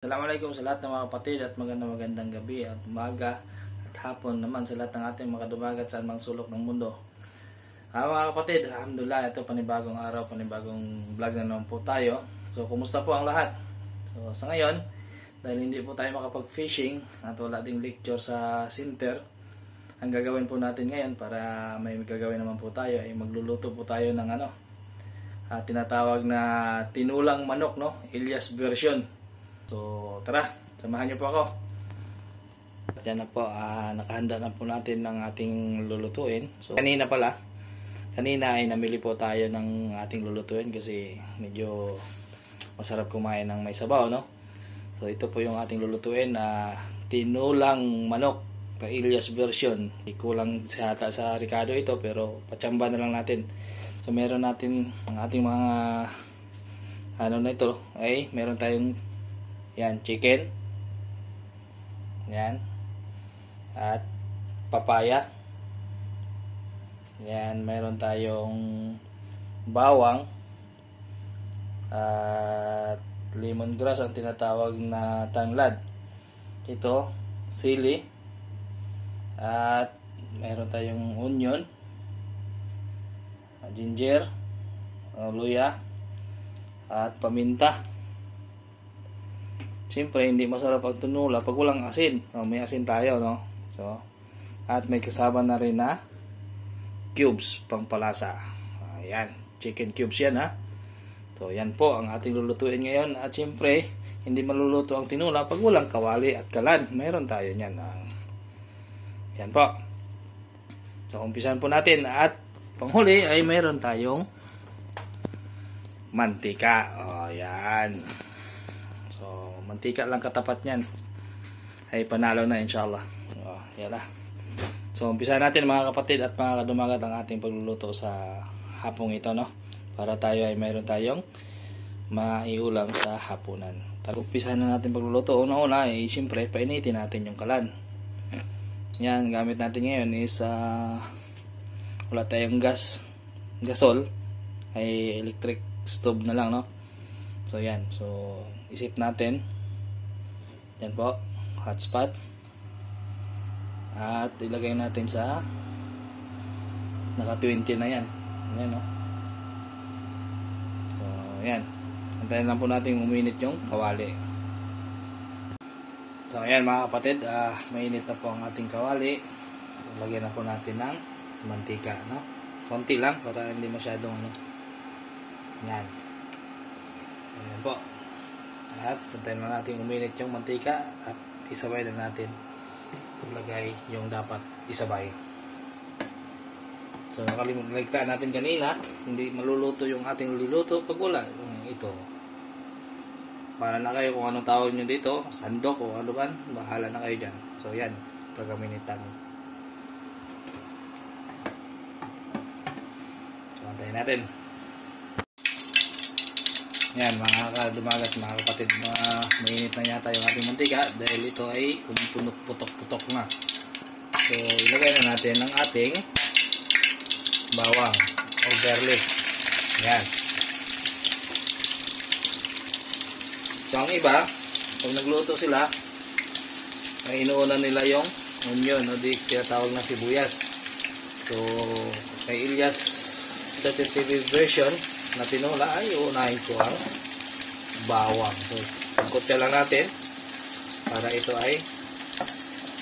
Assalamualaikum sa lahat ng mga kapatid at magandang gabi at umaga at hapon naman sa lahat ng ating mga dumagat sa anumang sulok ng mundo. Mga kapatid, alhamdulillah, ito panibagong araw, panibagong vlog na naman po tayo. So, kumusta po ang lahat? So, sa ngayon, dahil hindi po tayo makapag-fishing at wala ding lecture sa center, ang gagawin po natin ngayon para may gagawin naman po tayo ay magluluto po tayo ng tinatawag na tinulang manok, no? Elias version. So, tara, samahan niyo po ako. At yan na po, nakahanda na po natin ng ating lulutuin. So, kanina ay namili po tayo ng ating lulutuin kasi medyo masarap kumain ng may sabaw, no? So, ito po yung ating lulutuin na tinulang manok, Elias version. Kulang sa Ricardo ito pero patsamba na lang natin. So, meron natin ang ating mga meron tayong chicken. Yan. At papaya. Yan, meron tayong bawang. At lemongrass ang tinatawag na tanglad. Ito, sili. At meron tayong onion, ginger, luya, at paminta. Siyempre, hindi masarap ang tinula pag walang asin. May asin tayo, no? So, at may kasama na rin na cubes, pangpalasa. Ayan, chicken cubes yan, ha? So, yan po ang ating lulutuin ngayon. At siyempre, hindi maluluto ang tinula pag walang kawali at kalan. Mayroon tayo niyan. Yan po. So, umpisan po natin. At panghuli ay mayroon tayong mantika. Yan. So, mantika lang katapat niyan ay panalo na inshallah. Yan na. So, umpisa natin mga kapatid at mga kadumagat ang ating pagluluto sa hapong ito, no? Para tayo ay mayroon tayong maiulam sa hapunan. Umpisa na natin pagluluto. Una-una ay siyempre painitin natin yung kalan. Yan, gamit natin ngayon is wala tayong gasol, ay electric stove na lang, no? So, yan. So, isip natin. Yan po, hotspot. At ilagay natin sa naka 20 na yan. Yan, no? So, yan. Antayin lang po natin uminit yung kawali. So, ayan mga kapatid, mainit na po ang ating kawali. Lagyan na po natin ng mantika, no? Konti lang para hindi masyadong yan. Ayan po. At puntayin na natin uminit yung mantika at isabay na natin ilagay yung dapat isabay. So, nakalimutan natin kanina, hindi maluluto yung ating luluto pag wala ito. Para na kayo kung anong tawag nyo dito, sandok o ano man, bahala na kayo dyan. So, yan, kagaminitan. So, antayin natin. Yan mga kadumagat, mga kapatid, mainit na yata yung ating mantika dahil ito ay putok-putok na. So, ilagay na natin ang ating bawang o garlic. Yan. So, ang iba, pag nagluto sila, ay inuuna nila yung onion o di tinatawag na sibuyas. So, kay Elias TV version na tinula ay uunahin ko ang bawang. So, sangkot ka lang natin para ito ay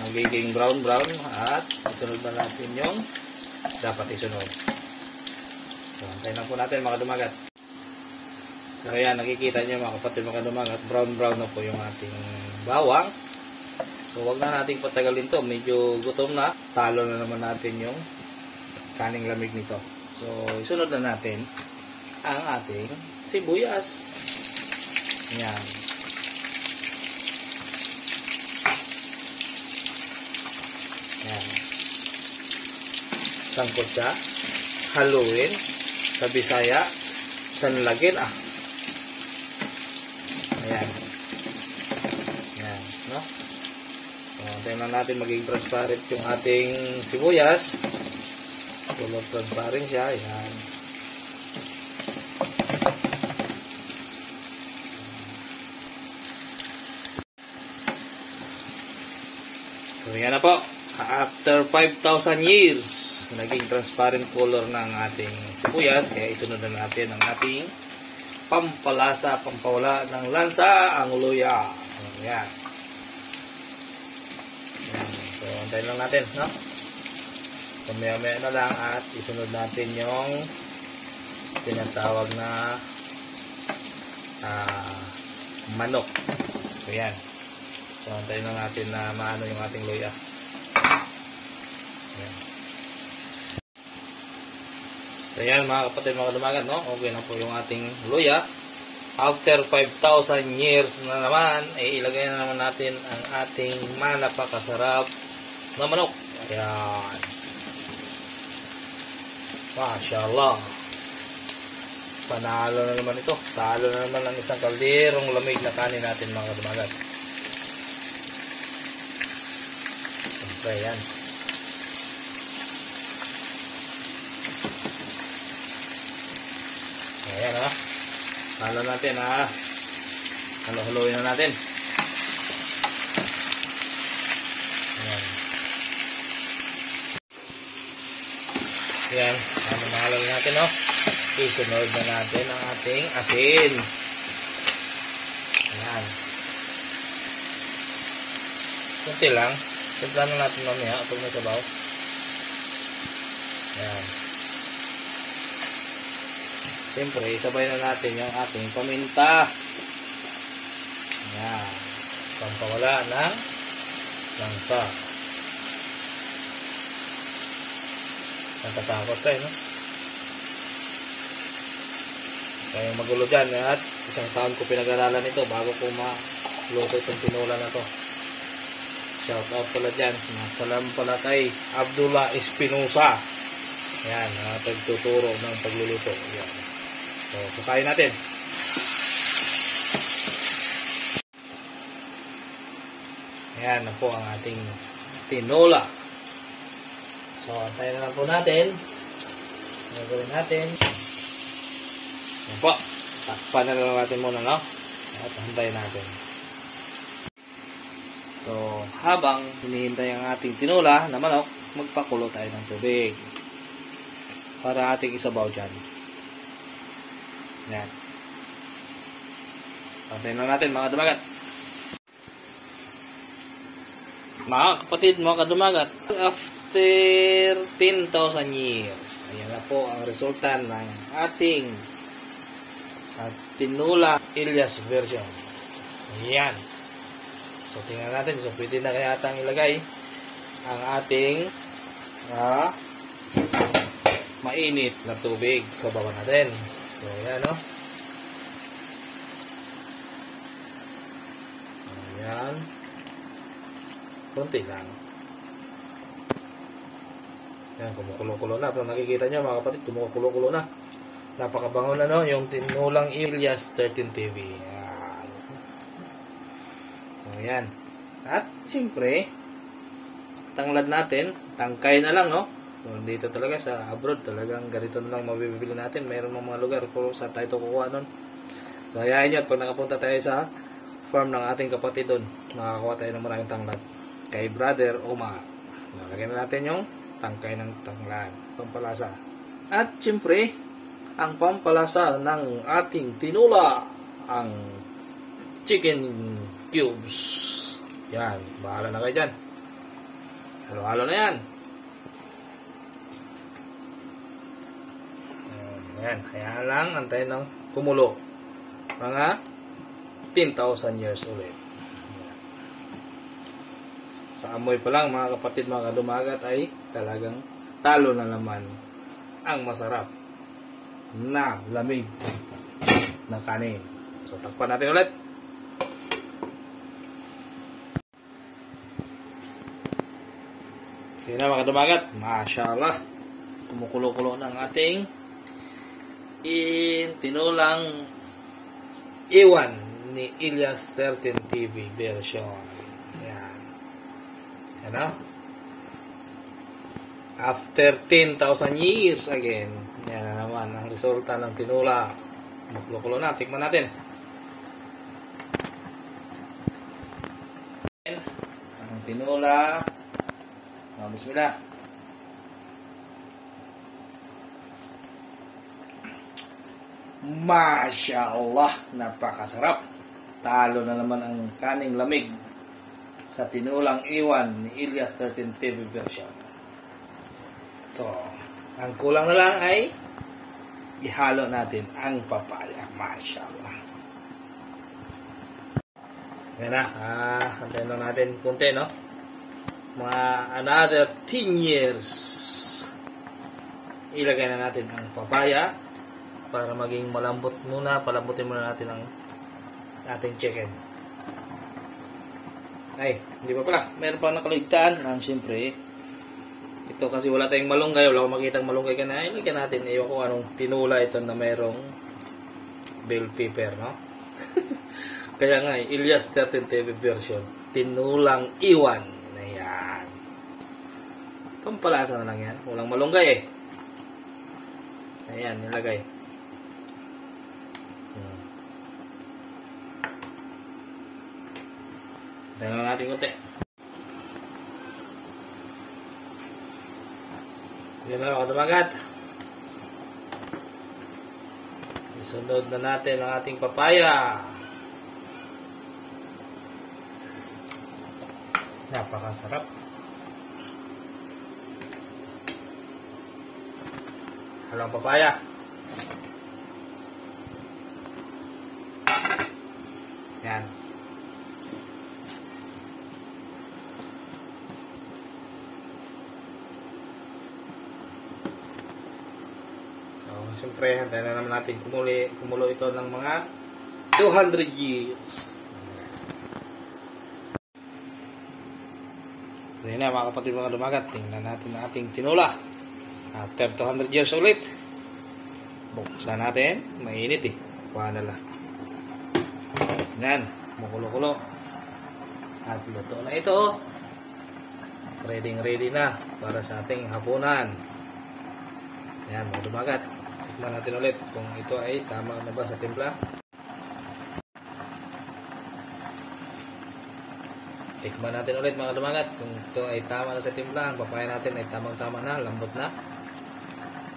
magiging brown at isunod na natin yung dapat isunod. So, antayin lang po natin mga dumagat. So, ayan, nakikita nyo mga kapatid mga dumagat, brown na po yung ating bawang. So, wag na nating patagalin to. Medyo gutom na. Talo na naman natin yung kaning lamig nito. So, isunod na natin ang ating sibuyas. Yan. Yan. Sangkot siya. Haluin. Sa Bisaya. Sanlagin. Ayan. Yan. No? So, tingnan natin maging transparent yung ating sibuyas. Color transparent siya. Ayan. So yan na po. After 5,000 years, naging transparent color ng ating sibuyas. Kaya isunod na natin ang ating pampalasa, pampawala ng lansa, ang luya. So yan. So antayin lang natin, no? So maya-maya na lang at isunod natin yung tinatawag na manok. So yan. So antayin lang natin na maano yung ating luya. Yan. So yan mga kapatid, mga dumagat, no? Okay na po yung ating luya. After 5,000 years na naman, ay ilagay na naman natin ang ating napakasarap na manok. Ayan. Mashallah. Panalo na naman ito. Talo na naman ang isang kalderong lamig na kanin natin mga dumagat. Okay, yan. Ayan, ha. Halo natin, ha. Halo-haloin na natin. Ayan. Ayan. Halo natin, no. Isunod na natin ang ating asin. Ayan. Kunti lang. Timpla na natin mamaya pag may sabaw. Ayan. Siyempre, isabay na natin yung ating paminta. Ayan. Pampawala ng langsa. Natatakot tayo, no? Kaya magulo dyan. At isang taon ko pinag-aralan ito bago ko maluto itong tinola na to. Shout out pala dyan. Salam pala kay Abdullah Espinosa. Ayan, nagtuturo ng pagluluto. Ayan. So, kakain natin. Ayan na po ang ating tinola. So, antayin na lang po natin. Gagawin natin. Ayan po. Takpan na lang natin muna, no? At antayin natin. So, habang hinihintay ang ating tinola na manok, magpakulo tayo ng tubig para ating isabaw dyan. Yan. Pantayin lang natin mga kadumagat. Mga kapatid, mga kadumagat, after 10,000 years, ayan na po ang resulta ng ating tinola Elias version. Ayan. So, tingnan natin. So, pwede na kaya atang ilagay ang ating mainit na tubig sa baba natin. So, ayan, no? Ayan. Kunti lang. Ayan, kumukulo-kulo na. Pero nakikita nyo, mga kapatid, kumukulo-kulo na. Napakabango na, no? Yung tinulang Elias 13 TV. Ayan. At, siyempre, tanglad natin, tangkay na lang, no? So, dito talaga sa abroad, talagang ganito na lang mabibili natin. Mayroon mga lugar kung saan tayo ito kukuha nun. So, hayaan nyo, at pag nakapunta tayo sa farm ng ating kapatid doon, makakuha tayo ng maraming tanglad. Kay Brother Omar. Nalagyan na natin yung tangkay ng tanglad. Pampalasa. At, siyempre, ang pampalasa ng ating tinola, ang chicken cubes. Yan. Bahala na kayo dyan. Halo-halo na yan. Yan. Kaya lang, antayin ng kumulo. Mga 10,000 years ulit. Yan. Sa amoy pa lang, mga kapatid, mga kadumagat, ay talagang talo na naman ang masarap na lamig na kanin. So, takpan natin ulit. Sige na mga dumagat, mashallah, kumukulo-kulo ng ating tinulang iwan ni Elias 13 TV version. Yan. Yan, no? After 10,000 years again, yan na naman ang resulta ng tinula. Kumukulo-kulo na, tikman natin. Ang tinula Bismillah. Masya Allah, napakasarap. Talo na naman ang kaning lamig sa tinulang iwan ni Ilyas 13 TV version. So, ang kulang na lang ay ihalo natin ang papaya. Masya Allah. Yan na. Antayin lang natin kunti, no? Mga another 10 years. Ilagay na natin ang papaya para maging malambot muna. Palambutin muna natin ang ating chicken. Ay, hindi pa pala. Meron pa nakaligtaan. Siyempre, ito kasi wala tayong malunggay. Wala akong makitang malunggay ka na. Ilagyan natin. Iwan ko anong tinula ito na merong bell pepper, no? Kaya nga, Ilyas 13 TV version. Tinulang iwan. Ayan. Pampalasa na lang yan. Walang malunggay eh. Ayan, nilagay. Tingnan natin konti. Yan na mga kadabagat. Isunod na natin ang ating papaya. Napakasarap. Halong papaya. Yan. Siyempre, hantayin na naman natin kumulo ito ng mga 200 years. So yun na mga kapatid, mga dumagat. Tingnan natin ang ating tinula. After 200 years ulit. Buksan natin. Mainit eh. Kuha na lang. Yan. Mukulo-kulo. At luto na ito. Ready na para sa ating hapunan. Yan mga dumagat. Tikman natin ulit kung ito ay tama na ba sa timpla. Tikman natin ulit mga dumagat kung ito ay tama na sa timpla. Ang papaya natin ay tamang-tama na, lambot na.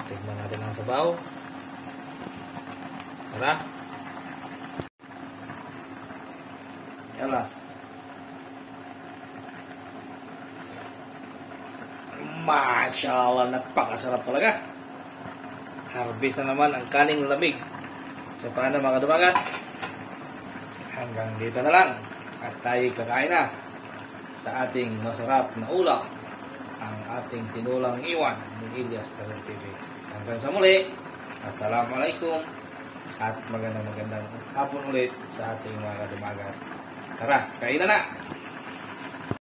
Tikman natin ang sabaw. Tara. Yala. Masya Allah, napakasarap talaga. Harvest na naman ang kaning lamig. So paano mga dumagat? Hanggang dito na lang. At tayo kakain na sa ating masarap na ulam. Ang ating tinulang iwan ni Ilyas TV. Hanggang sa muli. Assalamualaikum. At magandang hapon ulit sa ating mga dumagat. Tara, kain na na!